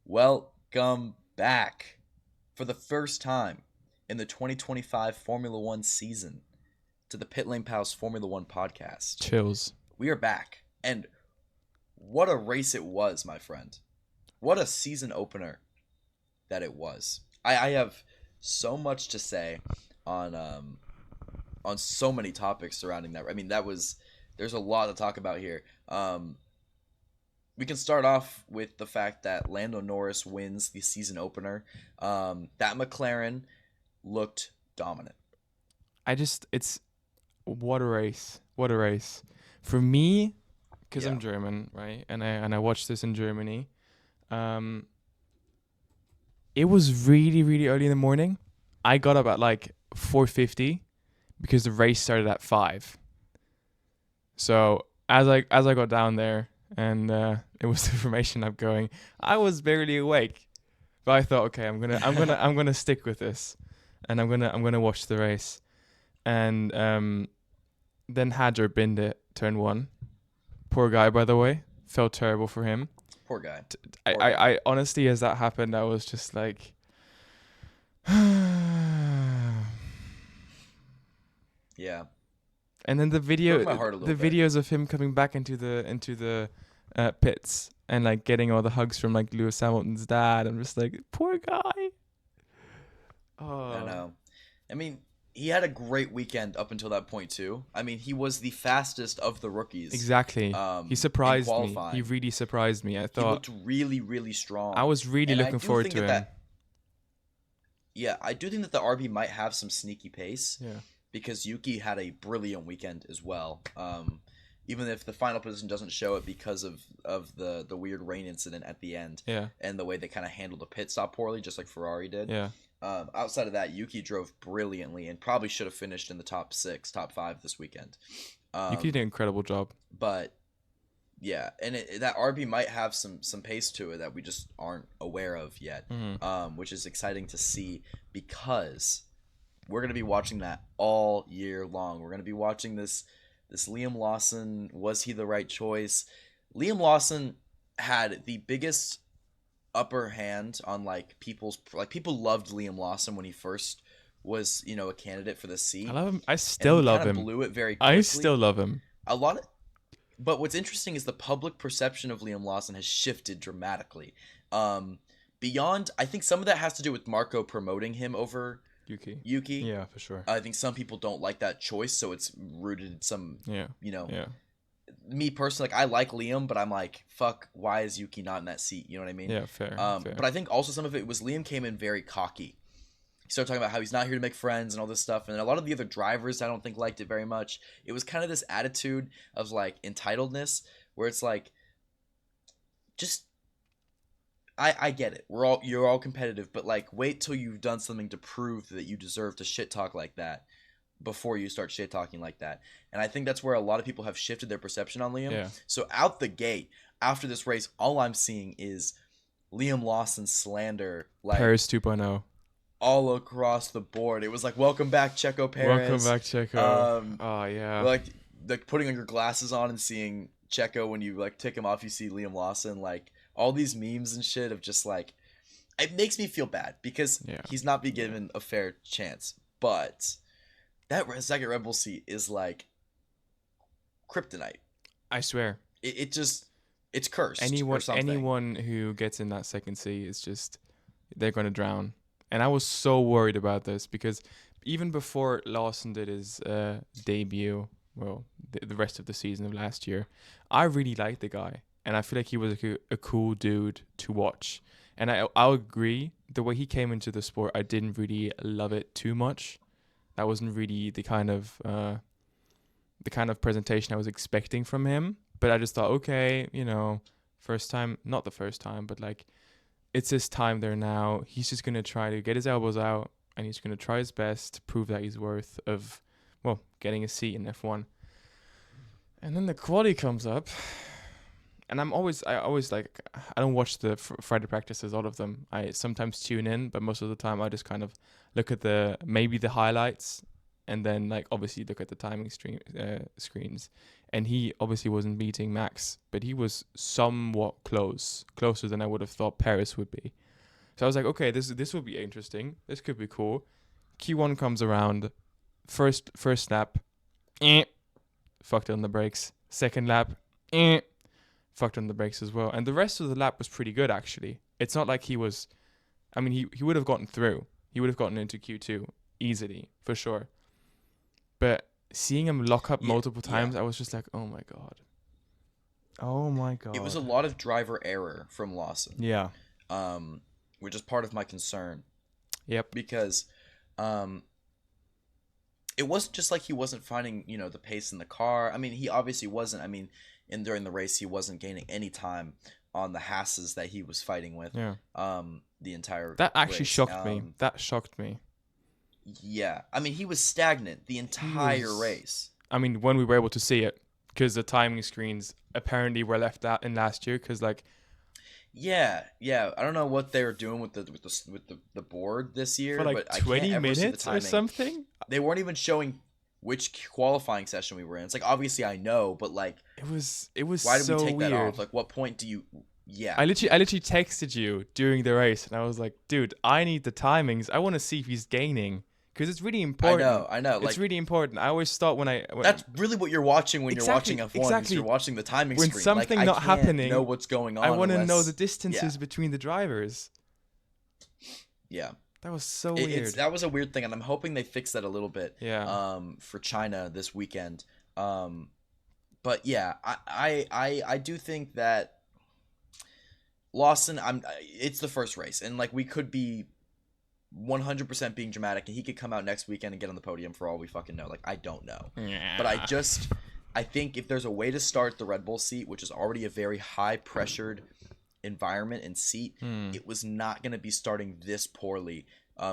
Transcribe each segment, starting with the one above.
Welcome back for the first time in the 2025 Formula One season to the Pitlane Pals Formula One podcast. Chills. We are back, and what a race it was, my friend. What a season opener that it was. I have so much to say on so many topics surrounding that. I mean, there's a lot to talk about here. We can start off with the fact that Lando Norris wins the season opener. That McLaren looked dominant. It's what a race. What a race. For me, because Yeah. I'm German, right? And I watched this in Germany. It was really, really early in the morning. I got up at like 4:50 because the race started at 5. So as I got down there and it was the formation up going, I was barely awake. But I thought, okay, I'm gonna stick with this, and I'm gonna watch the race. And then Hadjar binned it, turn 1. Poor guy, by the way. Felt terrible for him. Poor guy. I honestly, as that happened, I was just like, Yeah. And then the Broke my heart a little bit. videos of him coming back into the pits and like getting all the hugs from like Lewis Hamilton's dad. I'm just like, poor guy. Oh. I know. I mean, he had a great weekend up until that point too. I mean, he was the fastest of the rookies. Exactly. He in surprised me. qualifying. He really surprised me. I He thought looked really, really strong. I was really And I looking do forward think to him. I do think that the RB might have some sneaky pace. Yeah. Because Yuki had a brilliant weekend as well. Even if the final position doesn't show it because of the weird rain incident at the end. Yeah. And the way they kind of handled the pit stop poorly, just like Ferrari did. Yeah. Outside of that, Yuki drove brilliantly and probably should have finished in the top 5 this weekend. Yuki did an incredible job. But yeah, and that RB might have some pace to it that we just aren't aware of yet, which is exciting to see because we're going to be watching that all year long. We're going to be watching this Liam Lawson. Was he the right choice? Liam Lawson had the biggest upper hand on people loved Liam Lawson when he first was, a candidate for the seat. I love him. I still love him. Blew it very quickly. I still love him. But what's interesting is the public perception of Liam Lawson has shifted dramatically. Beyond, I think some of that has to do with Marco promoting him over Yuki. Yeah, for sure. I think some people don't like that choice, so it's rooted in some, Yeah. Me personally, I like Liam, but I'm like, fuck, why is Yuki not in that seat? You know what I mean? Yeah, fair. But I think also some of it was Liam came in very cocky. He started talking about how he's not here to make friends and all this stuff, and a lot of the other drivers I don't think liked it very much. It was kind of this attitude of like entitledness, where it's like, just. I get it. You're all competitive, but like wait till you've done something to prove that you deserve to shit talk like that before you start shit talking like that. And I think that's where a lot of people have shifted their perception on Liam. Yeah. So out the gate, after this race, all I'm seeing is Liam Lawson slander like Paris 2.0. all across the board. It was like, welcome back, Checo Perez. Welcome back, Checo. Oh yeah. Like putting on your glasses on and seeing Checo when you like take him off, you see Liam Lawson. Like all these memes and shit of just like, it makes me feel bad because he's not being given a fair chance. But that second Red Bull seat is like kryptonite. I swear. It's cursed. Anyone who gets in that second seat is just, they're going to drown. And I was so worried about this because even before Lawson did his debut, well, the rest of the season of last year, I really liked the guy. And I feel like he was a cool dude to watch. And I'll agree, the way he came into the sport, I didn't really love it too much. That wasn't really the kind of presentation I was expecting from him. But I just thought, okay, first time, not the first time, but like, it's his time there now. He's just going to try to get his elbows out and he's going to try his best to prove that he's worth of, well, getting a seat in F1. And then the quali comes up. And I always like, I don't watch the Friday practices, all of them. I sometimes tune in, but most of the time I just kind of look at maybe the highlights and then like obviously look at the timing screens, and he obviously wasn't beating Max, but he was somewhat closer than I would have thought Paris would be. So I was like, okay, this will be interesting. This could be cool. Q1 comes around, first lap, fucked on the brakes. Second lap, fucked on the brakes as well. And the rest of the lap was pretty good actually. It's not like he was. I mean, he would have gotten through. He would have gotten into Q2 easily for sure. But seeing him lock up multiple times, I was just like, oh my god. Oh my god. It was a lot of driver error from Lawson. Yeah. Which is part of my concern. Yep. Because it wasn't just like he wasn't finding, the pace in the car. I mean, he obviously wasn't. I mean, during the race, he wasn't gaining any time on the Hasses that he was fighting with. Yeah. The entire That actually race. shocked me. That shocked me. Yeah. I mean, he was stagnant the entire race. I mean, when we were able to see it, because the timing screens apparently were left out in last year, because like. Yeah. I don't know what they were doing with the board this year, for like but 20 I can't ever see the minutes or timing. something. They weren't even showing which qualifying session we were in. It's like obviously I know, but like it was why did so we take weird. that off? Like what point do you? Yeah. I literally texted you during the race, and I was like, dude, I need the timings. I want to see if he's gaining, because it's really important. I know. It's really important. I always thought when that's really what you're watching when you're watching F1. Exactly. You're watching the timing when screen. something like, not I can't happening, know what's going on. I want to know the distances between the drivers. Yeah. That was so weird. That was a weird thing, and I'm hoping they fix that a little bit. Yeah. For China this weekend. But yeah, I do think that Lawson, it's the first race, and like we could be 100% being dramatic, and he could come out next weekend and get on the podium for all we fucking know. Like I don't know, but I think if there's a way to start the Red Bull seat, which is already a very high pressured environment and seat, it was not going to be starting this poorly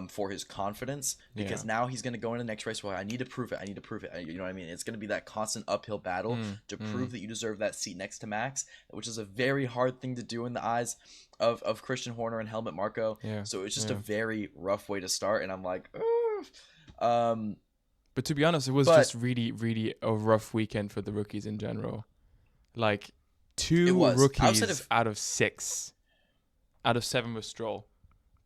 for his confidence, because now he's going to go into the next race. Well, I need to prove it. You know what I mean? It's going to be that constant uphill battle to prove that you deserve that seat next to Max, which is a very hard thing to do in the eyes of Christian Horner and Helmut Marko. Yeah. So it's just a very rough way to start, and I'm like, but to be honest, it was just really, really a rough weekend for the rookies in general. Like 2 rookies out of 6, out of 7 with Stroll,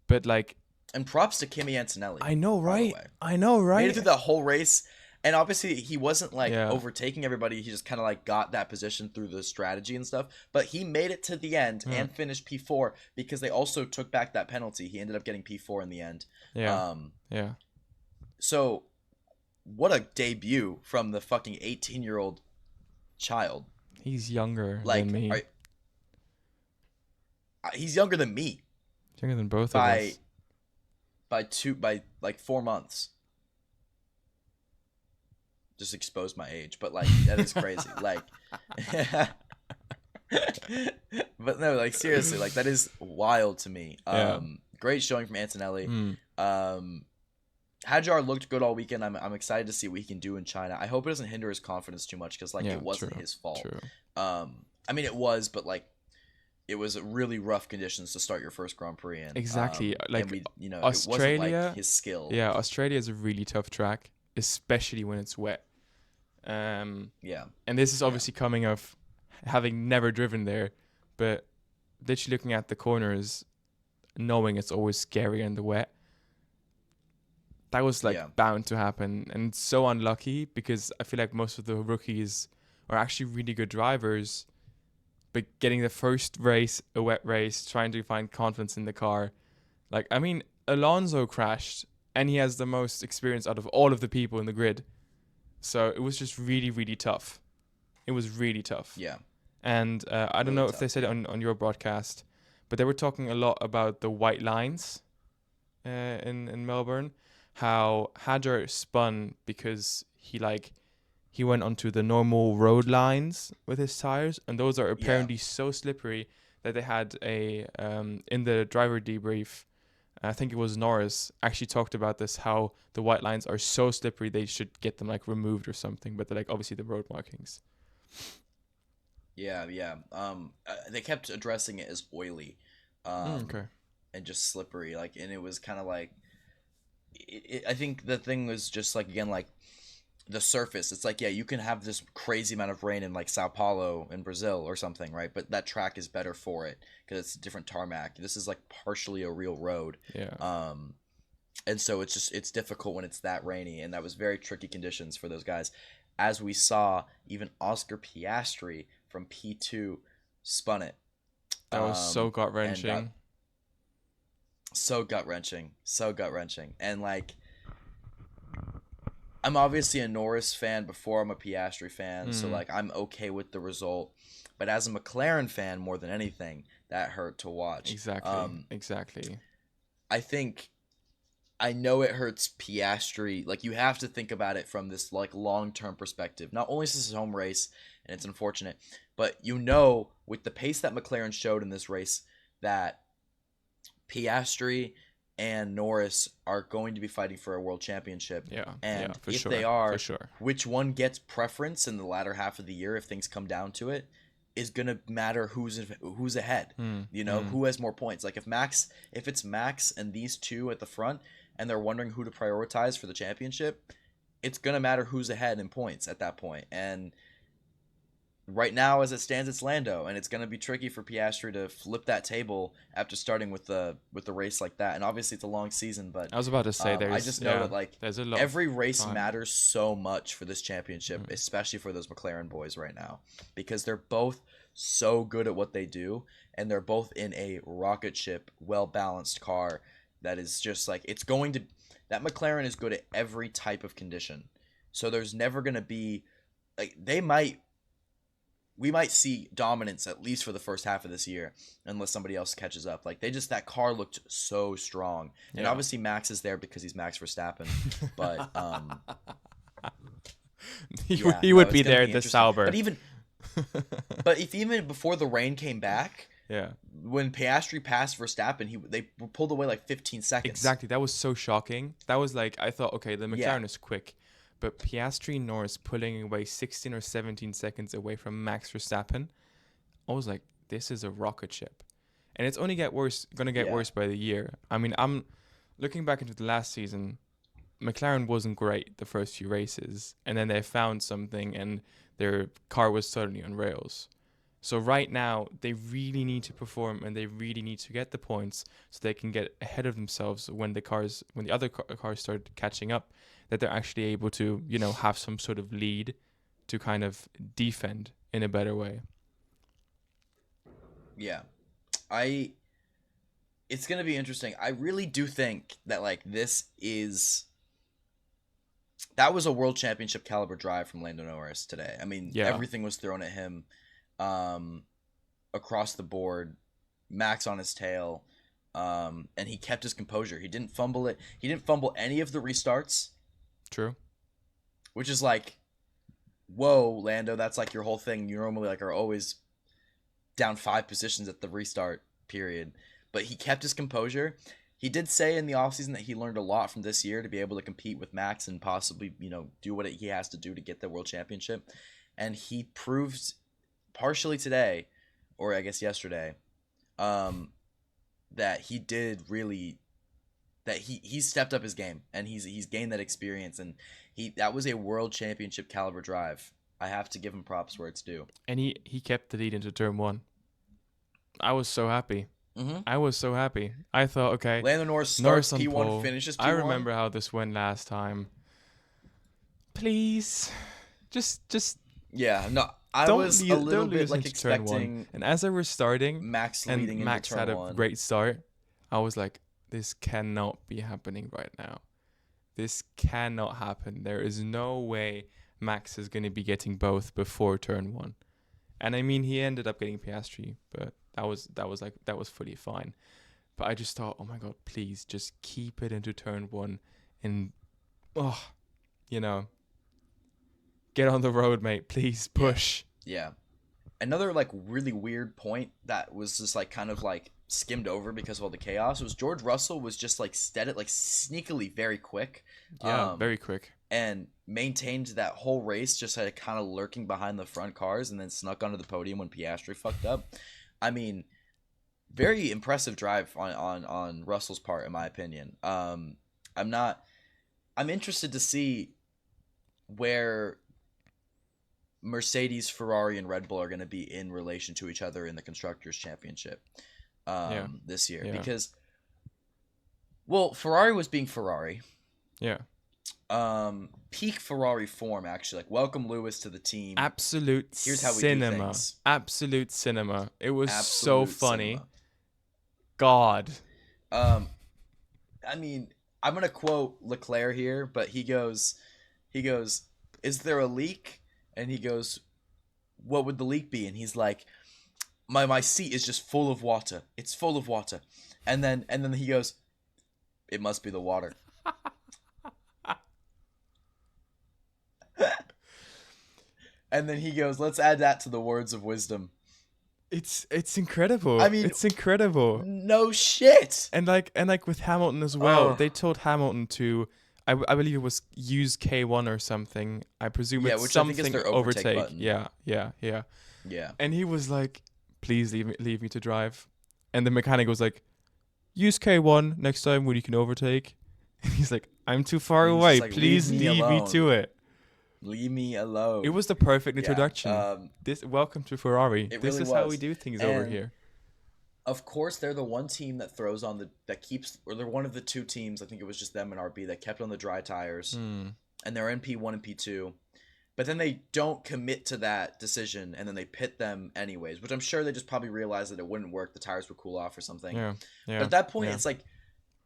but like. And props to Kimi Antonelli. I know, right? Made it through the whole race. And obviously, he wasn't like overtaking everybody. He just kind of like got that position through the strategy and stuff. But he made it to the end and finished P4 because they also took back that penalty. He ended up getting P4 in the end. Yeah. So, what a debut from the fucking 18-year-old child. He's younger than me. He's younger than me. Younger than both of us. By like 4 months. Just exposed my age, but like that is crazy. Like but no, like seriously, like that is wild to me. Great showing from Antonelli. Hadjar looked good all weekend. I'm excited to see what he can do in China. I hope it doesn't hinder his confidence too much, because like it wasn't his fault. True. I mean it was, but like it was really rough conditions to start your first Grand Prix in. Exactly. Like and we, Australia, it wasn't like his skill. Yeah, Australia is a really tough track, especially when it's wet. And this is obviously coming off having never driven there, but literally looking at the corners, knowing it's always scary in the wet. That was like bound to happen, and it's so unlucky, because I feel like most of the rookies are actually really good drivers, but getting the first race, a wet race, trying to find confidence in the car. Like, I mean, Alonso crashed, and he has the most experience out of all of the people in the grid. So it was just really, really tough. It was really tough. Yeah. And I don't know if they said it on your broadcast, but they were talking a lot about the white lines in Melbourne. How Hadjar spun because he went onto the normal road lines with his tires, and those are apparently so slippery that they had a in the driver debrief, I think it was Norris actually talked about this, how the white lines are so slippery they should get them like removed or something, but they're like obviously the road markings. Yeah. They kept addressing it as oily, and just slippery, like, and it was kind of like, I think the thing was just like, again, like the surface. It's like, yeah, you can have this crazy amount of rain in like Sao Paulo in Brazil or something, right? But that track is better for it because it's a different tarmac. This is like partially a real road. Yeah. And so it's difficult when it's that rainy, and that was very tricky conditions for those guys. As we saw, even Oscar Piastri from P2 spun it. That was so gut And got wrenching. so gut wrenching, and like I'm obviously a Norris fan before I'm a Piastri fan, so like I'm okay with the result. But as a McLaren fan, more than anything, that hurt to watch. Exactly. I think I know it hurts Piastri. Like you have to think about it from this like long-term perspective. Not only is this his home race and it's unfortunate, but with the pace that McLaren showed in this race that Piastri and Norris are going to be fighting for a world championship. Yeah. And For if sure. they are, For sure. which one gets preference in the latter half of the year if things come down to it is going to matter who's ahead. Who has more points. Like if it's Max and these two at the front and they're wondering who to prioritize for the championship, it's going to matter who's ahead in points at that point. And right now, as it stands, it's Lando, and it's going to be tricky for Piastri to flip that table after starting with the race like that. And obviously, it's a long season, but I was about to say I just know that like there's a lot every of race time. matters so much for this championship, especially for those McLaren boys right now, because they're both so good at what they do, and they're both in a rocket ship, well balanced car that is just like that McLaren is good at every type of condition. So there's never going to be like we might see dominance at least for the first half of this year unless somebody else catches up. Like that car looked so strong. And obviously Max is there because he's Max Verstappen. But he would be there at the Sauber. But if even before the rain came back, yeah, when Piastri passed Verstappen, they pulled away like 15 seconds. Exactly. That was so shocking. That was like, I thought, okay, the McLaren is quick. But Piastri and Norris pulling away 16 or 17 seconds away from Max Verstappen, I was like, this is a rocket ship. And it's only going to get worse by the year. I mean, I'm looking back into the last season, McLaren wasn't great the first few races. And then they found something and their car was suddenly on rails. So right now, they really need to perform and they really need to get the points so they can get ahead of themselves when the other cars start catching up, that they're actually able to, have some sort of lead to kind of defend in a better way. Yeah. It's going to be interesting. I really do think that like that was a world championship caliber drive from Lando Norris today. I mean, everything was thrown at him across the board, Max on his tail, and he kept his composure. He didn't fumble it. He didn't fumble any of the restarts. True. Which is like, whoa, Lando, that's like your whole thing. You normally like are always down 5 positions at the restart period. But he kept his composure. He did say in the offseason that he learned a lot from this year to be able to compete with Max and possibly, do what he has to do to get the world championship. And he proved partially today, or I guess yesterday, that he did really, that he stepped up his game and he's gained that experience, and that was a world championship caliber drive. I have to give him props where it's due. And he kept the lead into turn 1. I was so happy. Mm-hmm. I was so happy. I thought, okay, Lando Norris starts P1, pole. Finishes P1. I remember how this went last time. Please, just yeah, no. I was a little bit like expecting, and as I was starting, Max and leading Max into turn had a 1. great start, I was like, this cannot be happening right now. This cannot happen. There is no way Max is going to be getting both before turn 1. And I mean, he ended up getting Piastri, but that was fully fine. But I just thought, oh my God, please just keep it into turn 1 and get on the road, mate. Please push. Yeah. Another like really weird point that was just like kind of like skimmed over because of all the chaos was George Russell was just like sneakily very quick. Yeah, very quick. And maintained that whole race, just had kind of lurking behind the front cars and then snuck onto the podium when Piastri fucked up. I mean, very impressive drive on Russell's part, in my opinion. I'm interested to see where Mercedes, Ferrari, and Red Bull are going to be in relation to each other in the Constructors' Championship this year. Yeah. Because, well, Ferrari was being Ferrari. Yeah. Peak Ferrari form, actually. Like, welcome Lewis to the team. Absolute Here's how cinema. we do things. Absolute cinema. It was so Absolute funny. cinema. God. I mean, I'm going to quote Leclerc here, but he goes, is there a leak? And he goes, what would the leak be? And he's like, my seat is just full of water. It's full of water. And then he goes, it must be the water. And then he goes, let's add that to the words of wisdom. It's incredible. I mean, it's incredible. No shit. And like with Hamilton as well. They told Hamilton to, I believe it was use K1 or something. I presume it's which something I think is their overtake button. Yeah. And he was like, please leave me to drive. And the mechanic was like, use K1 next time when you can overtake. And he's like, I'm too far away. Like, please leave me to it. Leave me alone. It was the perfect introduction. Welcome to Ferrari. This is how we do things over here. Of course, they're the one team that throws on or they're one of the two teams. I think it was just them and RB that kept on the dry tires, and they're in P1 and P2. But then they don't commit to that decision, and then they pit them anyways, which I'm sure they just probably realized that it wouldn't work. The tires would cool off or something. Yeah. But at that point, it's like,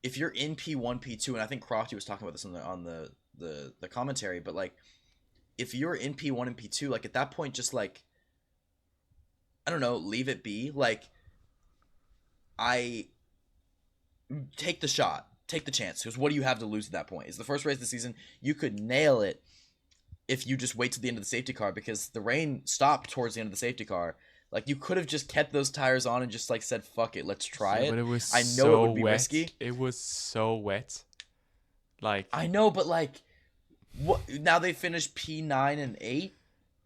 if you're in P1, P2, and I think Crofty was talking about this on the commentary, but like, if you're in P1 and P2, like at that point, just like, I don't know, leave it be. Like, I take the shot, take the chance, because what do you have to lose at that point? It's the first race of the season. You could nail it if you just wait to the end of the safety car, because the rain stopped towards the end of the safety car. Like, you could have just kept those tires on and just like said, fuck it, let's try it. But it was I know it would be risky. It was so wet. Like, I know, but like, what? Now they finished P9 and 8.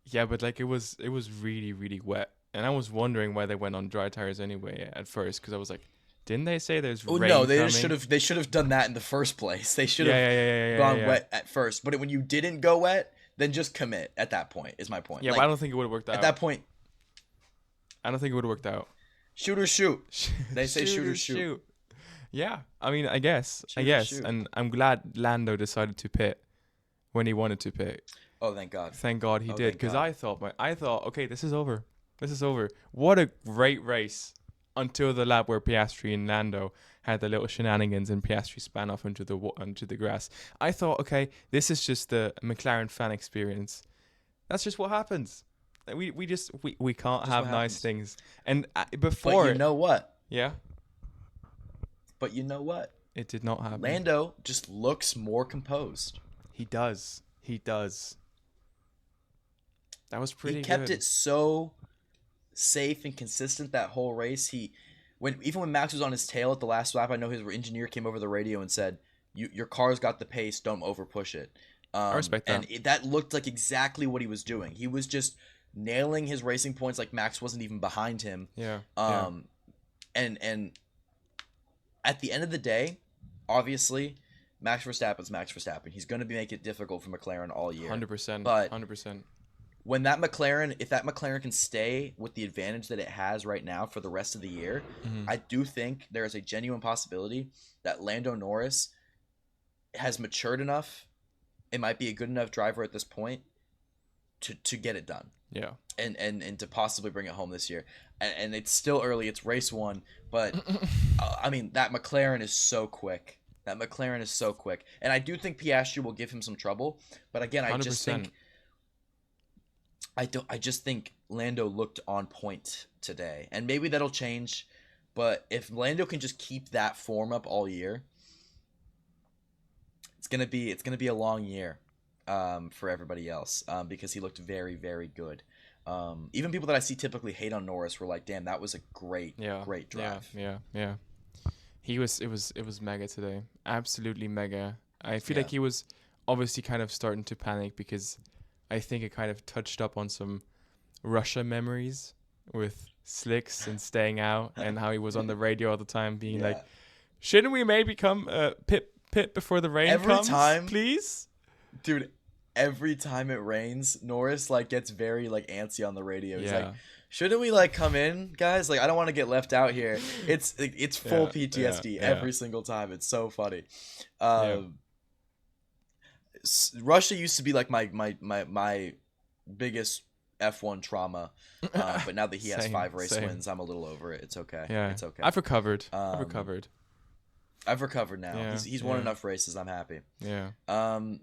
Yeah, but like it was really, really wet, and I was wondering why they went on dry tires anyway at first, because I was like, didn't they say there's rain no, they coming? should have done that in the first place. They should have gone wet at first. But when you didn't go wet, then just commit at that point. Is my point. Yeah, like, but I don't think it would have worked out. At that point, I don't think it would have worked out. Shoot or shoot. They say shoot or shoot. Yeah, I mean, I guess, and I'm glad Lando decided to pit when he wanted to pit. Oh, thank God. Thank God he did, because I thought, okay, this is over. What a great race until the lap where Piastri and Lando had the little shenanigans and Piastri span off into the grass. I thought, okay, this is just the McLaren fan experience. That's just what happens. We can't have nice things. And before, but you know what? Yeah. But you know what? It did not happen. Lando just looks more composed. He does. That was pretty good. He kept it so safe and consistent that whole race. Even when Max was on his tail at the last lap, I know his engineer came over the radio and said, your car's got the pace, don't over push it. I respect that. And that looked like exactly what he was doing. He was just nailing his racing points, like Max wasn't even behind him. Yeah. And at the end of the day, obviously, Max Verstappen's Max Verstappen. He's going to make it difficult for McLaren all year. 100%. But 100%. When if that McLaren can stay with the advantage that it has right now for the rest of the year, I do think there is a genuine possibility that Lando Norris has matured enough. It might be a good enough driver at this point to get it done. Yeah. And to possibly bring it home this year. And it's still early. It's race 1. But, I mean, that McLaren is so quick. And I do think Piastri will give him some trouble. But again, I just think Lando looked on point today. And maybe that'll change. But if Lando can just keep that form up all year, it's gonna be a long year for everybody else. Because he looked very, very good. Even people that I see typically hate on Norris were like, damn, that was a great drive. Yeah. It was mega today. Absolutely mega. I feel Yeah. like he was obviously kind of starting to panic, because I think it kind of touched up on some Russia memories with slicks and staying out, and how he was on the radio all the time being like, shouldn't we maybe come pit before the rain Every comes, time, please? dude. Every time it rains, Norris like gets very like antsy on the radio. He's like, "Shouldn't we like come in, guys? Like, I don't want to get left out here." It's full PTSD every single time. It's so funny. Russia used to be like my biggest F1 trauma, but now that he has 5 race wins, I'm a little over it. It's okay. Yeah, it's okay. I've recovered. I've recovered now. Yeah, he's won enough races. I'm happy. Yeah.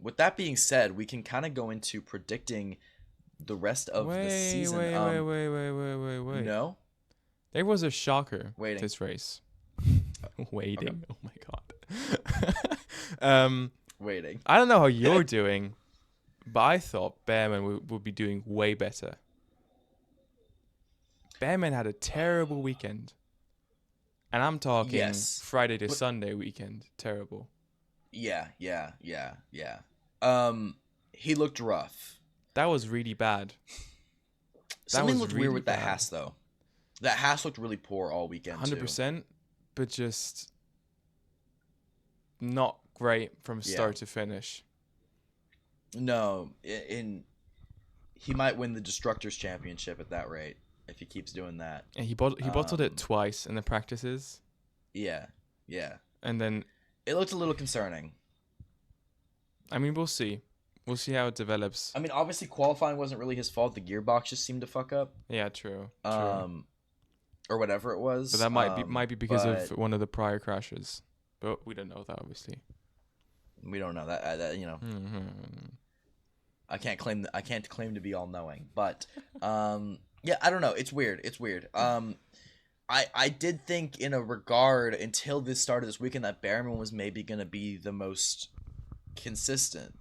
With that being said, we can kind of go into predicting the rest of the season. Wait. No? There was a shocker this race. Waiting. Okay. Oh my god. Waiting. I don't know how you're doing, but I thought Bearman would be doing way better. Bearman had a terrible weekend. And I'm talking Friday to Sunday weekend. Terrible. Yeah. He looked rough. That was really bad. Something looked really weird with that Haas, though. That Haas looked really poor all weekend, 100%, but just not great from start to finish. No, he might win the Destructors Championship at that rate. If he keeps doing that. And he bottled it twice in the practices. Yeah. And then it looked a little concerning. I mean, we'll see. We'll see how it develops. I mean, obviously qualifying wasn't really his fault. The gearbox just seemed to fuck up. Yeah, true. Or whatever it was. But that might be because of one of the prior crashes. But we don't know that, obviously. We don't know that you know. I can't claim to be all knowing, but yeah, I don't know. It's weird. I did think in a regard until this started this weekend that Bearman was maybe going to be the most consistent.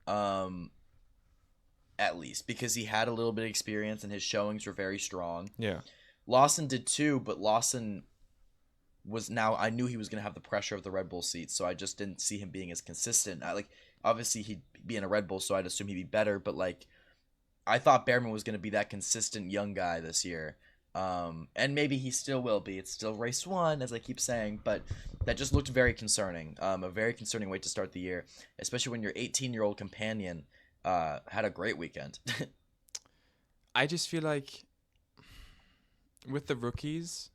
At least because he had a little bit of experience and his showings were very strong. Yeah. Lawson did too, but Lawson I knew he was going to have the pressure of the Red Bull seat, so I just didn't see him being as consistent. Obviously he'd be in a Red Bull, so I'd assume he'd be better, but I thought Bearman was going to be that consistent young guy this year. And maybe he still will be. It's still race 1, as I keep saying, but that just looked very concerning. A very concerning way to start the year, especially when your 18-year-old companion had a great weekend. I just feel like with the rookies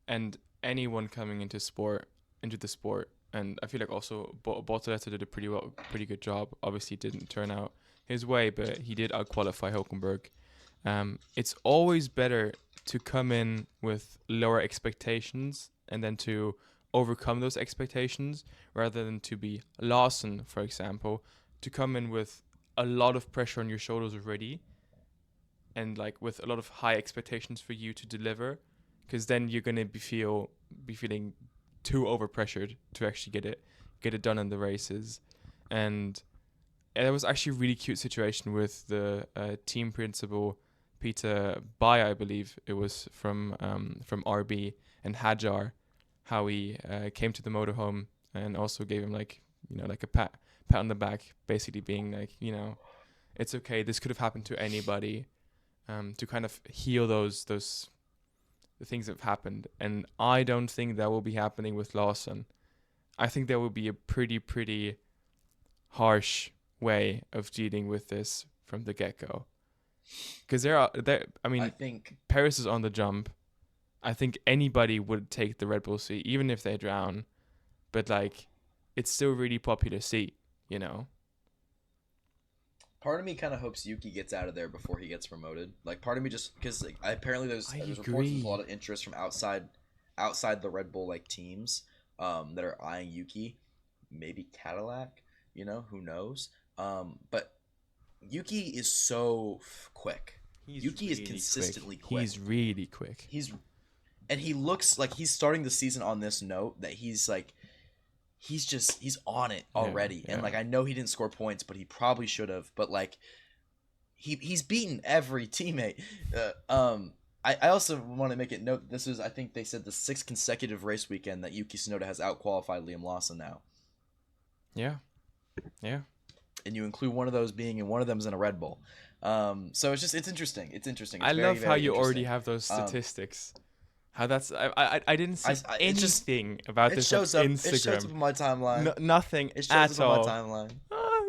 and anyone coming into the sport, and I feel like also Bortoleto did a pretty good job. Obviously, it didn't turn out his way, but he did outqualify Hulkenberg. It's always better to come in with lower expectations and then to overcome those expectations rather than to be Lawson, for example, to come in with a lot of pressure on your shoulders already and with a lot of high expectations for you to deliver, because then you're going to be feeling too overpressured to actually get it done in the races. And it was actually a really cute situation with the team principal Peter Bay, I believe it was from RB, and Hajar, how he came to the motorhome and also gave him a pat on the back, basically being it's okay, this could have happened to anybody, to kind of heal the things that have happened. And I don't think that will be happening with Lawson. I think there will be a pretty harsh way of dealing with this from the get-go. Because I think Paris is on the jump. I think anybody would take the Red Bull seat, even if they drown. But it's still a really popular seat, Part of me kind of hopes Yuki gets out of there before he gets promoted. Part of me just because apparently there's reports of a lot of interest from outside the Red Bull teams that are eyeing Yuki, maybe Cadillac, who knows. But Yuki is so quick. Yuki is consistently quick. He's really quick. And he looks like he's starting the season on this note that he's on it already. Yeah. And I know he didn't score points, but he probably should have. But he's beaten every teammate. I also want to make it note this is, I think they said, the 6th consecutive race weekend that Yuki Tsunoda has outqualified Liam Lawson now. Yeah. And you include one of those being, and one of them's in a Red Bull. So it's interesting. It's I love how you already have those statistics. How that's I didn't see it just anything about it this on shows up. It shows up Instagram. on my timeline. Nothing It shows at up on my all. timeline.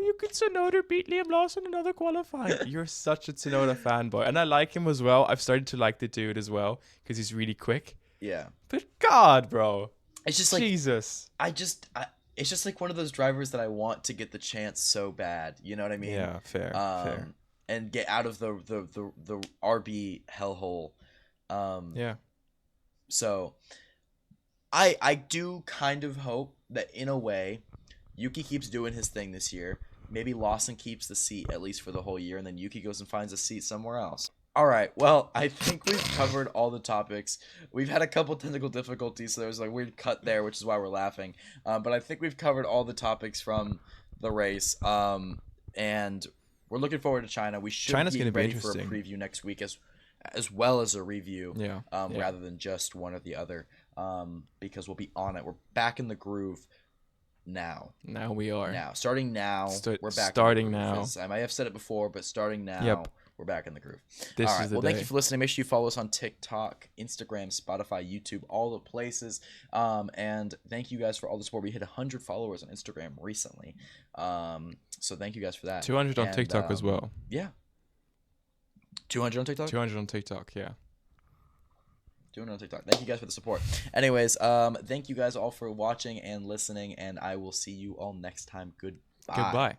You could Tsunoda beat Liam Lawson in another qualifying. You're such a Tsunoda fanboy, and I like him as well. I've started to like the dude as well because he's really quick. Yeah. But God, bro, It's just like Jesus. it's just like one of those drivers that I want to get the chance so bad. You know what I mean? Yeah, fair. And get out of the RB hellhole. Yeah. So I do kind of hope that in a way Yuki keeps doing his thing this year. Maybe Lawson keeps the seat at least for the whole year, and then Yuki goes and finds a seat somewhere else. All right. Well, I think we've covered all the topics. We've had a couple technical difficulties, so there was like a weird cut there, which is why we're laughing. But I think we've covered all the topics from the race. And we're looking forward to China. We should China's be gonna be ready for a interesting. preview next week as well as a review. Yeah. Rather than just one or the other. Because we'll be on it. We're back in the groove now. Now we are. Now, starting now, we're back. Starting in the groove. now. As I might have said it before, but starting now. Yep. We're back in the groove. This all right. is the Well, day. thank you for listening. Make sure you follow us on TikTok, Instagram, Spotify, YouTube, all the places. And thank you guys for all the support. We hit 100 followers on Instagram recently. So thank you guys for that. 200 on TikTok as well. Yeah. 200 on TikTok? 200 on TikTok, yeah. 200 on TikTok. Thank you guys for the support. Anyways, thank you guys all for watching and listening, and I will see you all next time. Goodbye. Goodbye.